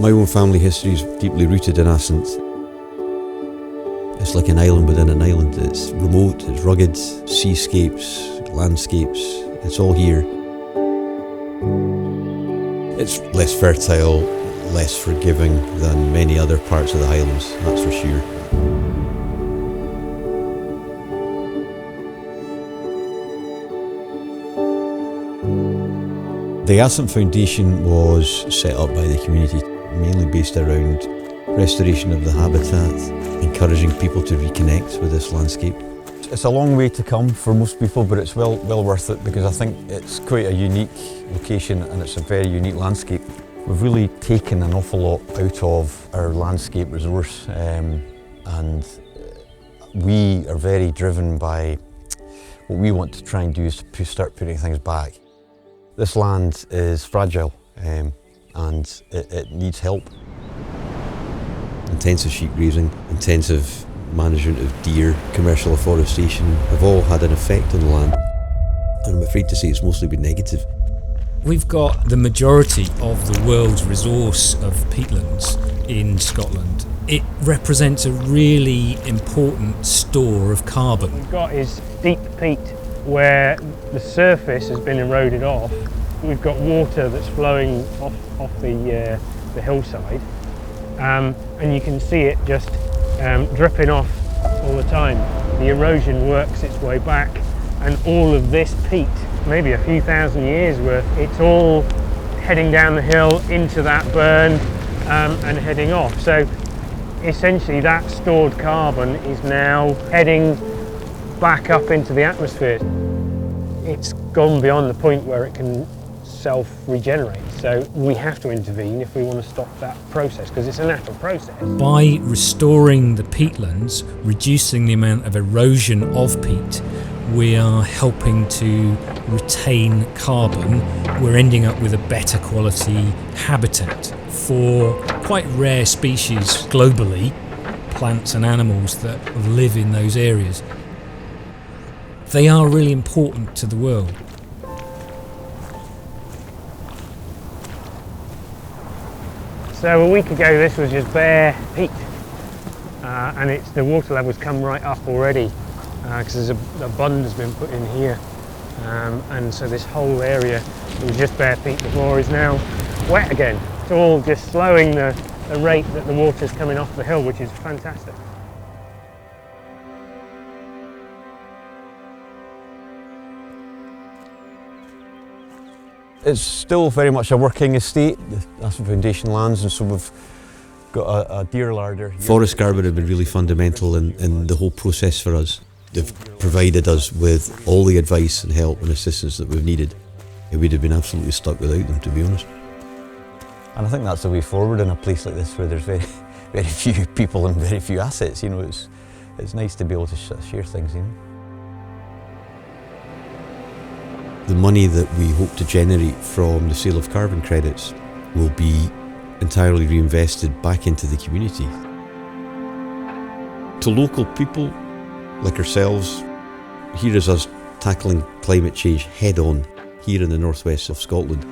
My own family history is deeply rooted in Assynt. It's like an island within an island. It's remote, it's rugged, seascapes, landscapes, it's all here. It's less fertile, less forgiving than many other parts of the Highlands, that's for sure. The Assynt Foundation was set up by the community, mainly based around restoration of the habitat, encouraging people to reconnect with this landscape. It's a long way to come for most people, but it's well worth it because I think it's quite a unique location and it's a very unique landscape. We've really taken an awful lot out of our landscape resource and we are very driven by what we want to try and do is to start putting things back. This land is fragile and it needs help. Intensive sheep grazing, intensive management of deer, commercial afforestation have all had an effect on the land. And I'm afraid to say it's mostly been negative. We've got the majority of the world's resource of peatlands in Scotland. It represents a really important store of carbon. What we've got is deep peat where the surface has been eroded off. We've got water that's flowing off the hillside and you can see it just dripping off all the time. The erosion works its way back and all of this peat, maybe a few thousand years worth, it's all heading down the hill into that burn and heading off. So essentially that stored carbon is now heading back up into the atmosphere. It's gone beyond the point where it can self-regenerate, so we have to intervene if we want to stop that process, because it's a natural process. By restoring the peatlands, reducing the amount of erosion of peat, we are helping to retain carbon. We're ending up with a better quality habitat for quite rare species globally, plants and animals that live in those areas. They are really important to the world. So a week ago this was just bare peat and the water level's come right up already because there's a bund has been put in here and so this whole area that was just bare peat before is now wet again. It's all just slowing the rate that the water's coming off the hill, which is fantastic. It's still very much a working estate, the Assynt Foundation lands, and so we've got a deer larder. Forest carbon have been really fundamental in the whole process for us. They've provided us with all the advice and help and assistance that we've needed. We'd have been absolutely stuck without them, to be honest. And I think that's the way forward in a place like this where there's very few people and very few assets. You know, it's nice to be able to share things. You know. The money that we hope to generate from the sale of carbon credits will be entirely reinvested back into the community. To local people like ourselves, here is us tackling climate change head on here in the northwest of Scotland.